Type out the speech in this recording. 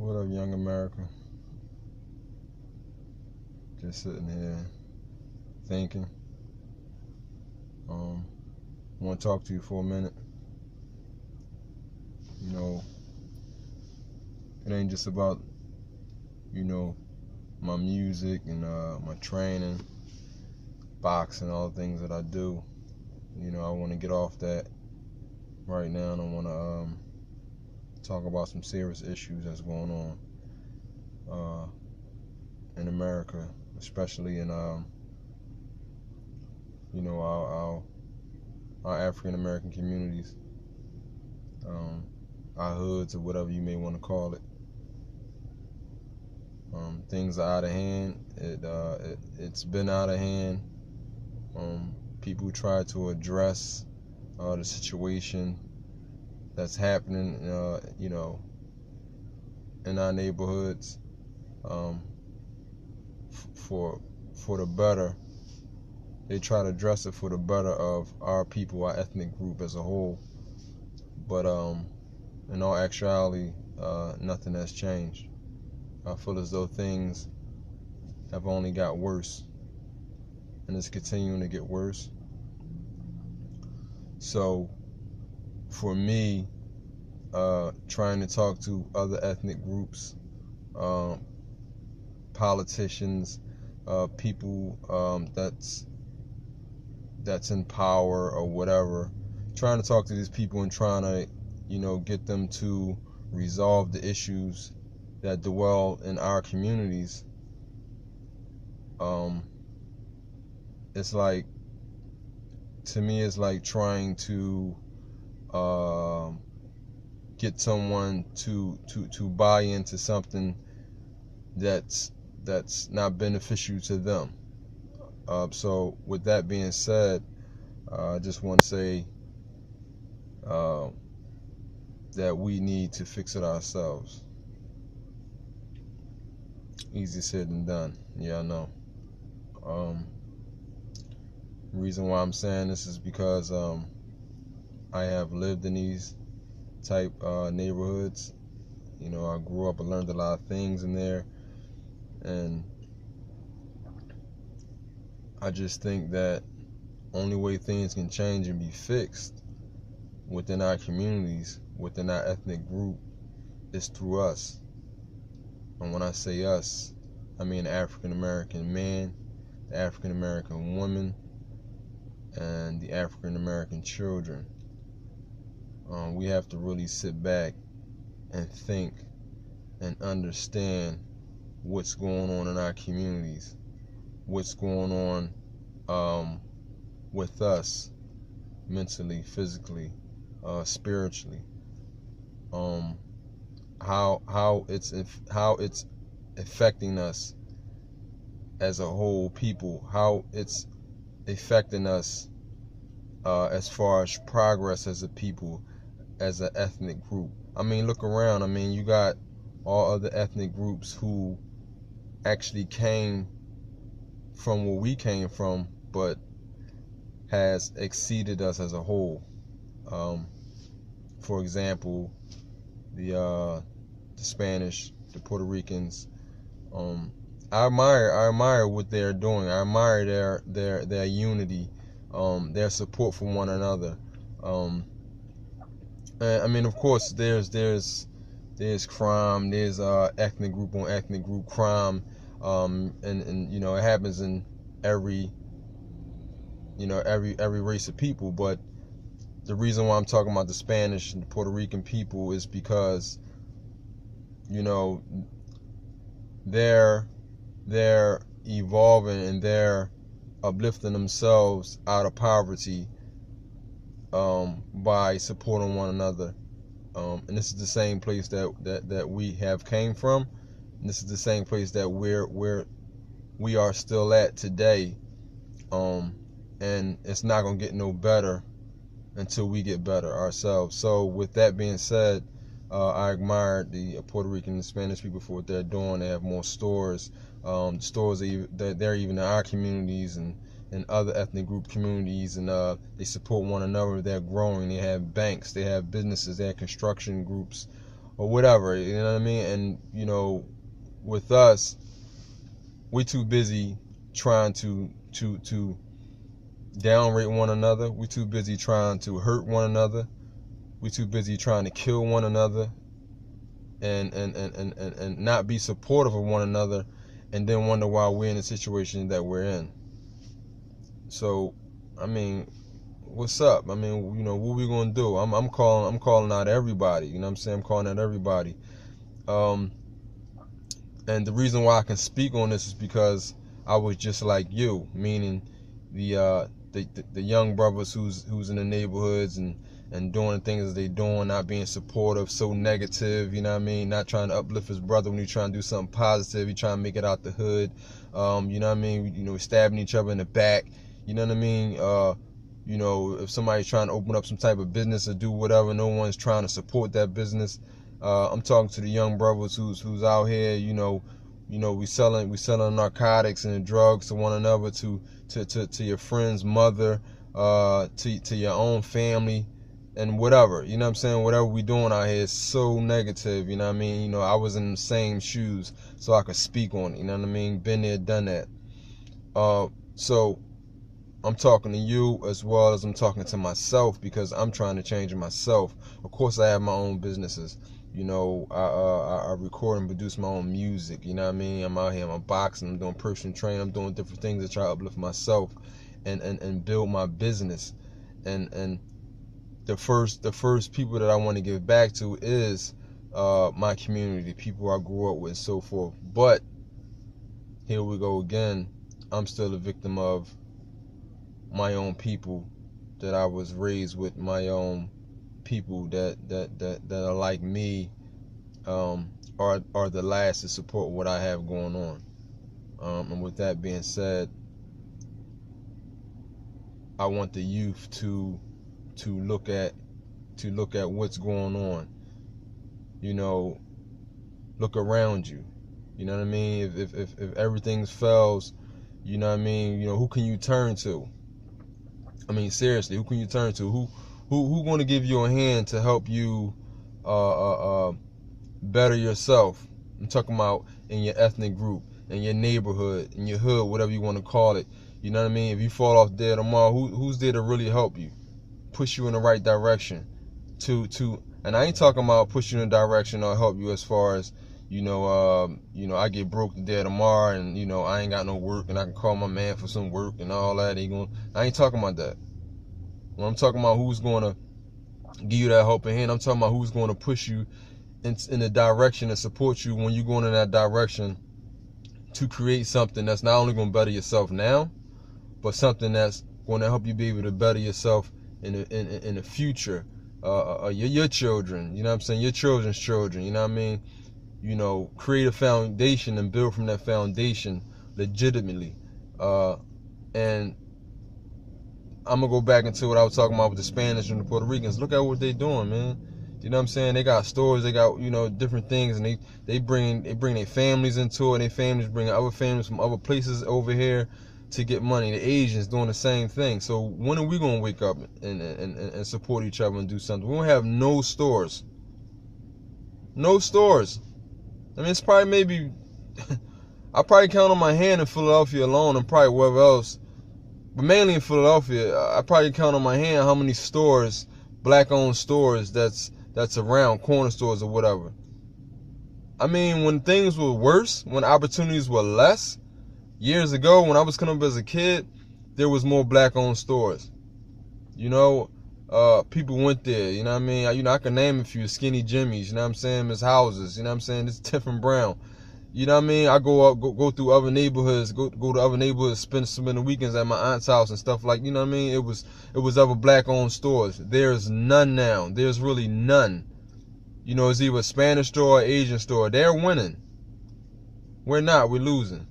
What up, young America? Just sitting here thinking. Want to talk to you for a minute. You know, it ain't just about, my music and my training, boxing, all the things that I do. I want to get off that right now, and I want to talk about some serious issues that's going on in America, especially in our African American communities, our hoods, or whatever you may want to call it. Things are out of hand. It's been out of hand. People try to address the situation that's happening, in our neighborhoods, for the better. They try to address it for the better of our people, our ethnic group as a whole. But in all actuality, nothing has changed. I feel as though things have only got worse, and it's continuing to get worse. So for me, trying to talk to other ethnic groups, politicians, people that's in power or whatever, trying to talk to these people and trying to, get them to resolve the issues that dwell in our communities. It's like, to me, it's like trying to get someone to buy into something that's not beneficial to them. So with that being said, I just want to say that we need to fix it ourselves. Easy said than done. Yeah, I know. The reason why I'm saying this is because I have lived in these type neighborhoods. I grew up and learned a lot of things in there, and I just think that only way things can change and be fixed within our communities, within our ethnic group, is through us. And when I say us, I mean the African American man, the African American woman, and the African American children. We have to really sit back and think and understand what's going on in our communities, what's going on with us mentally, physically, spiritually, how it's affecting us as a whole people, how it's affecting us as far as progress as a people, as an ethnic group. I mean, look around. I mean, you got all other ethnic groups who actually came from where we came from, but has exceeded us as a whole. For example, the Spanish, the Puerto Ricans. I admire what they're doing. I admire their unity, their support for one another. And I mean, of course, there's crime, there's ethnic group on ethnic group crime, and it happens in every race of people. But the reason why I'm talking about the Spanish and the Puerto Rican people is because they're evolving and they're uplifting themselves out of poverty by supporting one another. And this is the same place that we have came from. And this is the same place that we are still at today. And it's not gonna get no better until we get better ourselves. So with that being said, I admire the Puerto Rican and Spanish people for what they're doing. They have more stores. Stores they're even in our communities and other ethnic group communities, and they support one another. They're growing. They have banks. They have businesses. They have construction groups. or whatever, you know what I mean? And, you know, with us, we're too busy trying to downrate one another. We're too busy trying to hurt one another. We're too busy trying to kill one another and not be supportive of one another, and then wonder why we're in the situation that we're in. So, I mean, what's up? I mean, you know, what we gonna do? I'm calling out everybody. You know what I'm saying? I'm calling out everybody. And the reason why I can speak on this is because I was just like you, meaning the young brothers who's in the neighborhoods and doing things that they doing, not being supportive, so negative, you know what I mean? Not trying to uplift his brother when he's trying to do something positive, he's trying to make it out the hood. You know what I mean? You know, stabbing each other in the back. You know what I mean? You know, if somebody's trying to open up some type of business or do whatever, no one's trying to support that business. I'm talking to the young brothers who's out here, you know, we selling narcotics and drugs to one another, to your friend's mother, to your own family, and whatever. You know what I'm saying? Whatever we doing out here is so negative. You know what I mean? You know, I was in the same shoes, so I could speak on it. You know what I mean? Been there, done that. So I'm talking to you as well as I'm talking to myself, because I'm trying to change myself. Of course, I have my own businesses. You know, I record and produce my own music. You know what I mean? I'm out here, I'm boxing, I'm doing personal training, I'm doing different things to try to uplift myself and build my business. And the first people that I want to give back to is my community, the people I grew up with, and so forth. But here we go again. I'm still a victim of my own people that I was raised with, my own people that are like me, are the last to support what I have going on. And with that being said, I want the youth to look at what's going on. You know, look around you. You know what I mean? If everything fails, you know what I mean? You know, who can you turn to? I mean, seriously, who can you turn to? Who going to give you a hand to help you better yourself? I'm talking about in your ethnic group, in your neighborhood, in your hood, whatever you want to call it. You know what I mean? If you fall off dead tomorrow, who's there to really help you, push you in the right direction? And I ain't talking about push you in the direction or help you as far as, you know, I get broke today tomorrow, and you know I ain't got no work, and I can call my man for some work and all that. I ain't talking about that. When I'm talking about who's going to give you that helping hand, I'm talking about who's going to push you in the direction and support you when you're going in that direction to create something that's not only going to better yourself now, but something that's going to help you be able to better yourself in the future. Your children, you know what I'm saying? Your children's children, you know what I mean? You know, create a foundation and build from that foundation legitimately. And I'm going to go back into what I was talking about with the Spanish and the Puerto Ricans. Look at what they're doing, man. You know what I'm saying? They got stores, they got, you know, different things, and they bring their families into it, and their families bring other families from other places over here to get money. The Asians doing the same thing. So when are we going to wake up and support each other and do something? We don't have no stores. No stores. I mean, it's probably maybe, I probably count on my hand in Philadelphia alone, and probably wherever else. But mainly in Philadelphia, I probably count on my hand how many stores, black-owned stores, that's around, corner stores or whatever. I mean, when things were worse, when opportunities were less, years ago when I was coming up as a kid, there was more black-owned stores. You know, people went there. You know what I mean? You know, I can name a few: Skinny Jimmy's. You know what I'm saying? Miss Houses. You know what I'm saying? It's Tiff and Brown. You know what I mean? I go through other neighborhoods, go to other neighborhoods, spend the weekends at my aunt's house and stuff like, you know what I mean? It was other black-owned stores. There's none now. There's really none. You know, it's either a Spanish store or Asian store. They're winning. We're not. We're losing.